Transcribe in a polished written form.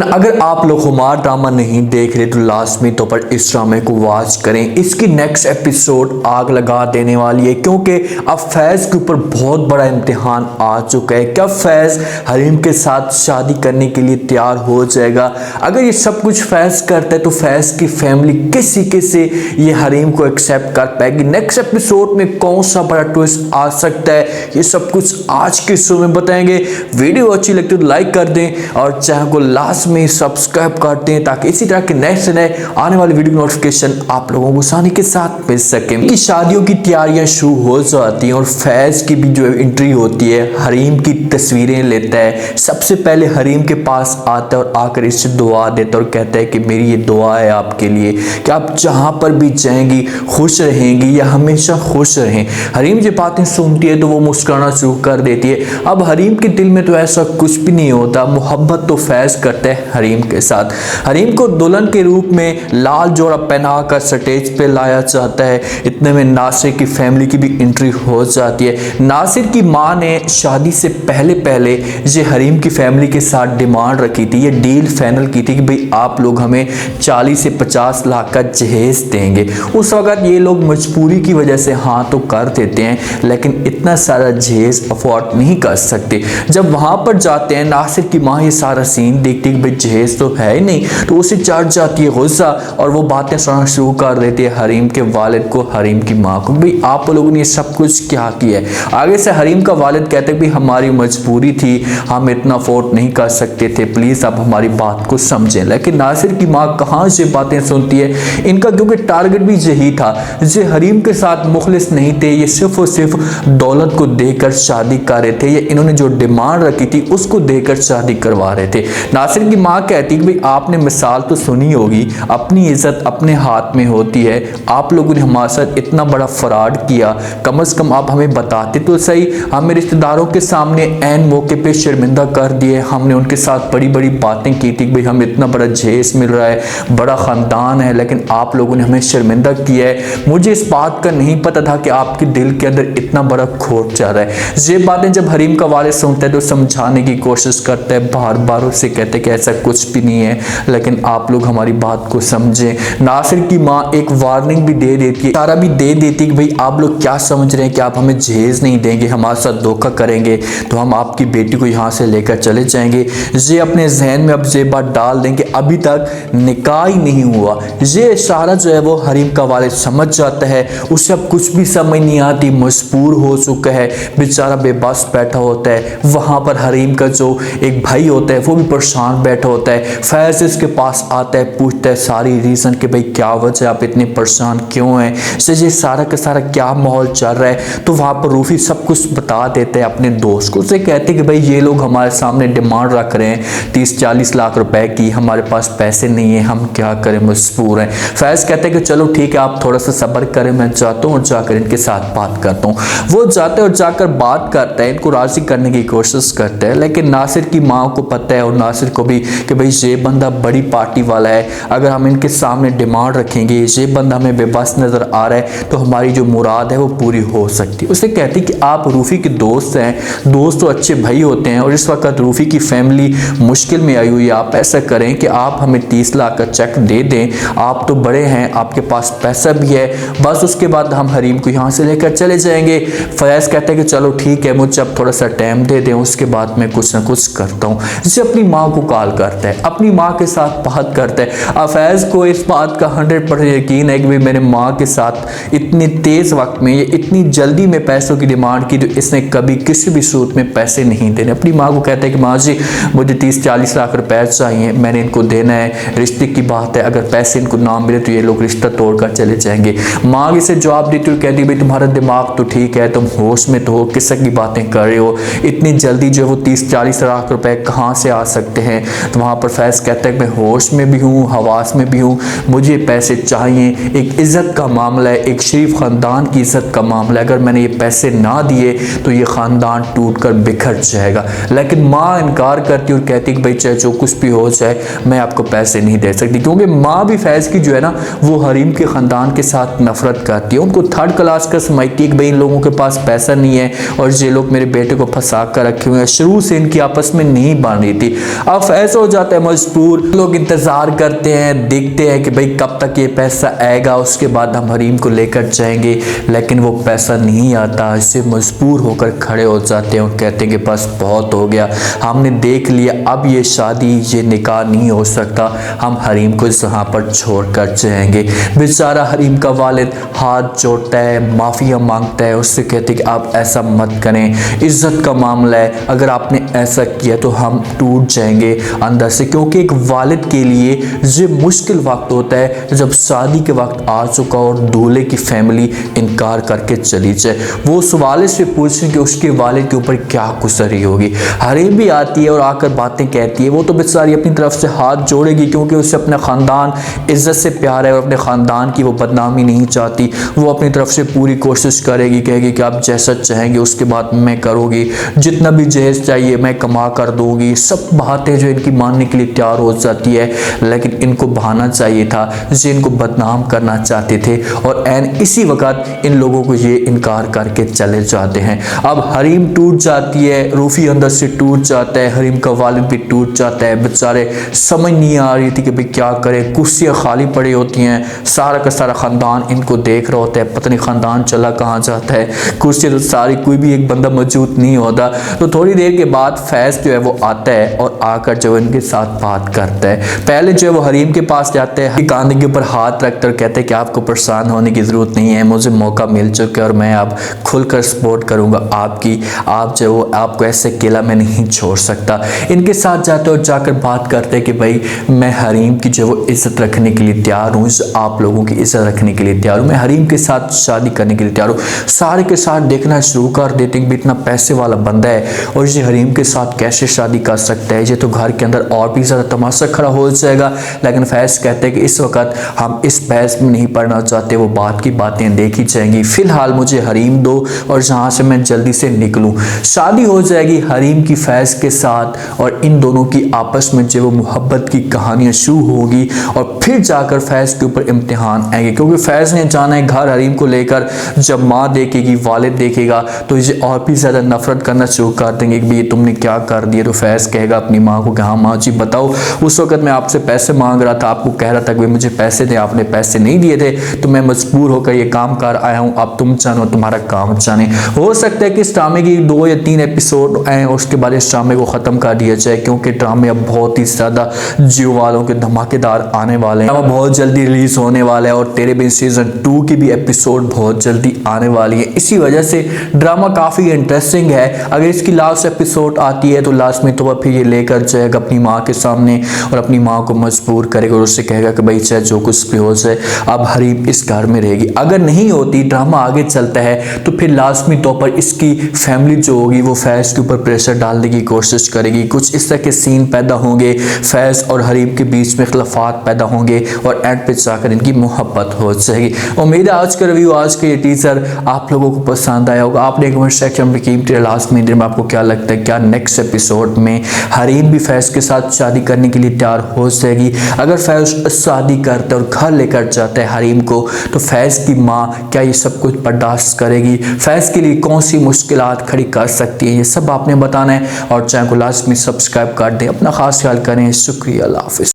अगर आप लोग हुमार ड्रामा नहीं देख रहे तो लाजमी तौर पर इस ड्रामे को वॉच करें। इसकी नेक्स्ट एपिसोड आग लगा देने वाली है, क्योंकि अब फैज़ के ऊपर बहुत बड़ा इम्तिहान आ चुका है। क्या फैज़ हरीम के साथ शादी करने के लिए तैयार हो जाएगा? अगर ये सब कुछ फैज़ करता है तो फैज़ की फैमिली किस तरीके से ये हरीम को एक्सेप्ट कर पाएगी? नेक्स्ट एपिसोड में कौन सा बड़ा ट्विस्ट आ सकता है, ये सब कुछ आज के शो में बताएंगे। वीडियो अच्छी लगती है तो लाइक कर दें और चैनल को लास्ट में सब्सक्राइब करते हैं ताकि इसी तरह के नेक्स्ट नए आने वाली वीडियो नोटिफिकेशन आप लोगों को आसानी के साथ मिल सके। इनकी शादियों की तैयारियां शुरू हो जाती हैं और फैज़ की भी जो एंट्री होती है, हरीम की तस्वीरें लेता है। सबसे पहले हरीम के पास आता है और आकर इससे दुआ देता है और कहता है कि मेरी ये दुआ है आपके लिए कि आप जहां पर भी जाएंगी खुश रहेंगी या हमेशा खुश रहें। हरीम जब बातें सुनती है तो वो मुस्कुराना शुरू कर देती है। अब हरीम के दिल में तो ऐसा कुछ भी नहीं होता, मोहब्बत तो फैज़ करता है हरीम के साथ। हरीम को दुल्हन के रूप में लाल जोड़ा पहनाकर स्टेज पे लाया जाता है। इतने में नासिर की फैमिली की भी एंट्री हो जाती है। नासिर की मां ने शादी से पहले पहले ये हरीम की फैमिली के साथ डिमांड रखी थी, ये डील फाइनल की थी कि भाई आप लोग हमें 40 से 50 लाख का जहेज देंगे। उस वक्त ये लोग मजबूरी की वजह से हाँ तो कर देते हैं, लेकिन इतना सारा जहेज अफोर्ड नहीं कर सकते। जब वहां पर जाते हैं, नासिर की मां ये सारा सीन देखती है कि जहेज तो है ही नहीं, तो उसे चढ़ जाती है गुस्सा और वो बातें सुनाना शुरू कर देती है हरीम के वालिद को, हरीम की मां को। भाई आप लोगों ने ये सब कुछ क्या किया है? आगे से हरीम का वालिद कहते हैं भाई हमारी मजबूरी थी, हम इतना अफोर्ड नहीं कर सकते थे, प्लीज आप हमारी बात को समझें। लेकिन नासिर की मां कहां से बातें सुनती है? इनका क्योंकि टारगेट भी यही था, ये हरीम के साथ मुखलिस नहीं थे, ये सिर्फ और सिर्फ दौलत को देकर शादी कर रहे थे, ये इन्होंने जो डिमांड रखी थी उसको देकर शादी करवा रहे थे। नासिर की मां कहती कि भाई आपने मिसाल तो सुनी होगी, अपनी इज्जत अपने हाथ में होती है, आप लोगों ने हमारे साथ इतना बड़ा फ्रॉड किया, कम से कम आप हमें बताते तो सही। हमें रिश्तेदारों के सामने ऐन मौके पे शर्मिंदा कर दिए, हमने उनके साथ बड़ी बड़ी बातें की थी कि भाई हमें इतना बड़ा जहेज मिल रहा है, बड़ा ख़ानदान है, लेकिन आप लोगों ने हमें शर्मिंदा किया है। मुझे इस बात का नहीं पता था कि आपके दिल के अंदर इतना बड़ा खोट जा रहा है। ये बातें जब हरीम का वालिद सुनता है तो समझाने की कोशिश करता है, बार बार उससे कहते हैं कि ऐसा कुछ भी नहीं है, लेकिन आप लोग हमारी बात को समझें। नासिर की मां एक वार्निंग भी दे देती है, इशारा भी दे देती है कि भाई आप लोग क्या समझ रहे हैं कि आप हमें जहेज नहीं देंगे, हमारे साथ धोखा करेंगे तो हम आपकी बेटी को यहाँ से लेकर चले जाएंगे। ये अपने जहन में अब ये बात डाल दें कि अभी तक निकाह ही नहीं हुआ। ये इशारा जो है वो हरीम का वालिद समझ जाता है, उसे अब कुछ भी समझ नहीं आती, मजबूर हो चुका है, बेचारा बेबस बैठा होता है। वहां पर हरीम का जो एक भाई होता है वो भी परेशान बैठा होता है। फैज़ इसके पास आता है, पूछता है सारी रीज़न कि भाई क्या वजह, आप इतने परेशान क्यों हैं, ये सारा का सारा क्या माहौल चल रहा है। तो वहाँ पर रूफी सब कुछ बता देते हैं अपने दोस्त को। उसे कहते हैं कि भाई ये लोग हमारे सामने डिमांड रख रहे हैं 30-40 लाख रुपए की, हमारे पास पैसे नहीं है, हम क्या करें, मजबूर हैं। फैज़ कहते हैं कि चलो ठीक है, आप थोड़ा सा सब्र करें, मैं जाता हूँ और जाकर इनके साथ बात करता हूँ। वो जाते और जाकर बात करता है, इनको राज़ी करने की कोशिश करता है, लेकिन नासिर की माँ को पता है और नासिर को भी कि भाई ये बंदा बड़ी पार्टी वाला है, अगर हम इनके सामने डिमांड रखेंगे, ये बंदा हमें बेबस नज़र आ रहा है, तो हमारी जो मुराद है वो पूरी हो सकती है। उसे कहती कि आप रूफी के दोस्त हैं, दोस्त तो अच्छे भाई होते हैं और इस वक्त रूफी की फैमिली मुश्किल में आई हुई है, आप ऐसा करें कि आप हमें 30 लाख का चेक दे दें, आप तो बड़े हैं, आपके पास पैसा भी है, बस उसके बाद हम हरीम को यहाँ से लेकर चले जाएंगे। फैज़ कहते हैं कि चलो ठीक है, मुझे अब थोड़ा सा टाइम दे दें, उसके बाद मैं कुछ ना कुछ करता हूँ। जिसे अपनी माँ को कॉल करता है, अपनी माँ के साथ बात करता है। फैज़ को इस बात का 100% यकीन है कि भाई मेरे माँ के साथ इतनी तेज़ वक्त में, इतनी जल्दी में पैसों की डिमांड की तो इसने कभी किसी भी सूरत में पैसे नहीं देने। अपनी माँ को कहता है कि माँ जी मुझे 30-40 लाख रुपए चाहिए, मैंने इनको देना है, रिश्ते की बात है, अगर पैसे इनको ना मिले तो ये लोग रिश्ता तोड़कर चले जाएंगे। माँ इसे जवाब देती हुई कहती भाई तुम्हारा दिमाग तो ठीक है, तुम होश में तो हो, किस की बातें कर रहे हो, इतनी जल्दी जो है वो 30-40 लाख रुपए कहाँ से आ सकते हैं? तो वहाँ पर फैज़ कहता है कि मैं होश में भी हूँ, हवास में भी हूँ, मुझे पैसे चाहिए, एक इज़्ज़त का मामला है, एक शरीफ ख़ानदान की इज़्ज़त का मामला है, अगर मैंने ये पैसे ना दिए तो ये ख़ानदान टूट कर बिखर जाएगा। लेकिन माँ इनकार करती और कहती कि भाई चाहे जो कुछ भी हो जाए मैं आपको पैसे नहीं दे सकती, क्योंकि माँ भी फैज़ की जो है ना वो हरीम के ख़ानदान के साथ नफरत करती है, उनको थर्ड क्लास का समझती है कि भाई इन लोगों के पास पैसा नहीं है और ये लोग मेरे बेटे को फंसा कर रखे हुए हैं। शुरू से इनकी आपस में नहीं बन रही थी। अब फैज़ फैज हो जाता है मजबूर। लोग इंतजार करते हैं, देखते हैं कि भाई कब तक ये पैसा आएगा, उसके बाद हम हरीम को लेकर जाएंगे, लेकिन वो पैसा नहीं आता। इससे मजबूर होकर खड़े हो जाते हैं और कहते हैं कि बस बहुत हो गया, हमने देख लिया, अब ये शादी ये निकाह नहीं हो सकता, हम हरीम को यहाँ पर छोड़ कर जाएंगे। बेचारा हरीम का वालिद हाथ जोड़ता है, माफ़िया मांगता है, उससे कहते कि आप ऐसा मत करें, इज्जत का मामला है, अगर आपने ऐसा किया तो हम टूट जाएंगे अंदर से। क्योंकि एक वालिद के लिए ये मुश्किल वक्त होता है जब शादी के वक्त आ चुका और दूल्हे की फैमिली इनकार करके चली जाए। वो उस वालिद से पूछें कि उसके वालिद के ऊपर क्या गुजर रही होगी। हरीम भी आती है और आकर बातें कहती है। वो तो बेचारी अपनी तरफ से हाथ जोड़ेगी क्योंकि उसे अपना ख़ानदान इज्जत से प्यार है और अपने ख़ानदान की वो बदनामी नहीं चाहती। वो अपनी तरफ से पूरी कोशिश करेगी, कहेगी कि आप जैसा चाहेंगे उसके बाद मैं करूँगी, जितना भी जहेज चाहिए मैं कमा कर दूँगी। सब बातें जो इनकी मानने के लिए तैयार हो जाती है, लेकिन इनको बहाना चाहिए था, जो इनको बदनाम करना चाहते थे, और एन इसी वक्त इन लोगों को ये इनकार करके चले जाते हैं। अब हरीम टूट जाती है, रूफी अंदर से टूट जाता है, हरीम का वालिद भी टूट जाता है। बेचारे समझ नहीं आ रही थी कि भाई क्या करें, कुर्सियाँ खाली पड़ी होती हैं, सारा का सारा ख़ानदान इनको देख रहा होता है, पता नहीं ख़ानदान चला कहाँ जाता है, कुर्सियाँ तो सारी, कोई भी एक बंदा मौजूद नहीं होता। तो थोड़ी देर के बाद फैज़ जो है वो आता है और आकर जो है इनके साथ बात करता है। पहले जो है वो हरीम के पास जाते हैं, कांधे के ऊपर हाथ रखकर कहते हैं कि आपको परेशान होने की ज़रूरत नहीं है, मुझे मौका मिल चुका है और मैं आप खुलकर सपोर्ट करूँगा आपकी, आप जो वो आपको ऐसे अकेला मैं नहीं छोड़ सकता। इनके साथ जाते और जाकर बात करते हैं कि भाई मैं हरीम की जो वो इज़्ज़त रखने के लिए तैयार हूँ, आप लोगों की इज़्ज़त रखने के लिए तैयार हूँ, मैं हरीम के साथ शादी करने के लिए तैयार हूँ। सारे के साथ देखना शुरू कर देते हैं कि इतना पैसे वाला बंदा है और ये हरीम के साथ कैसे शादी कर सकता है, ये तो घर के अंदर और भी ज़्यादा तमाशा खड़ा हो जाएगा। लेकिन फैज़ कहते हैं कि इस वक्त हम इस बहस में नहीं पढ़ना चाहते, वो बात की बातें देखी जाएंगी, फ़िलहाल मुझे हरीम दो और जहाँ से मैं जल्दी से निकलूँ। शादी हो जाएगी हरीम की फैज़ के साथ और इन दोनों की आपस में जो वो मोहब्बत की कहानियाँ शुरू होगी और फिर जाकर फैज़ के ऊपर इम्तिहान आएंगे। क्योंकि फैज़ ने जाना है घर हरीम को लेकर, जब माँ देखेगी, वालिद देखेगा तो इसे और भी ज़्यादा नफरत करना शुरू कर देंगे कि ये तुमने क्या कर दिया। तो फैज़ कहेगा अपनी माँ को कि हाँ माँ जी बताओ, उस वक्त मैं आपसे पैसे मांग रहा था, आपको कह रहा था कि मुझे पैसे दे, आपने पैसे नहीं दिए थे, तो मैं मजबूर होकर ये काम कर आया हूँ, अब तुम जानो तुम्हारा काम जाने। हो सकता है कि इस ड्रामे की 2 या 3 एपिसोड आए, उसके बाद इस ड्रामे को ख़त्म कर दिया जाए, क्योंकि ड्रामे अब बहुत ही ज़्यादा जियो वालों के धमाकेदार आने वाले हैं, बहुत जल्दी रिलीज़ होने वाला है और तेरे बिन सीज़न 2 की भी एपिसोड बहुत जल्दी आने वाली है। इसी वजह से ड्रामा काफ़ी इंटरेस्टिंग है। अगर इसकी लास्ट एपिसोड आती है तो लास्ट में तो फिर ये लेकर जाएगा अपनी माँ के सामने और अपनी माँ को मजबूर करेगा और उससे कहेगा कि भाई चाहे जो कुछ भी हो जाए अब हरीम इस घर में रहेगी। अगर नहीं होती, ड्रामा आगे चलता है, तो फिर लाजमी तौर पर इसकी फैमिली जो होगी वो फैज़ के ऊपर प्रेशर डालने की कोशिश करेगी, कुछ इस तरह के सीन पैदा होंगे, फैज़ और हरीम के बीच में इख्तलाफात पैदा होंगे और एंड पे जाकर इनकी मोहब्बत हो जाएगी। उम्मीद है आज का रिव्यू, आज का ये टीजर आप लोगों को पसंद आया होगा। आपने कमेंट सेक्शन में कीमती लास्ट में आपको क्या लगता है, क्या नेक्स्ट एपिसोड में हरीम भी फैज़ के साथ शादी करने के लिए तैयार हो जाएगी? अगर फैज़ शादी करता है और घर लेकर जाता है हरीम को, तो फैज़ की माँ क्या ये सब कुछ बर्दाश्त करेगी? फैज़ के लिए कौन सी मुश्किलात खड़ी कर सकती है? ये सब आपने बताना है और चैनल को लास्ट में सब्सक्राइब कर दें। अपना खास ख्याल करें। शुक्रिया, अल्लाह हाफ़िज़।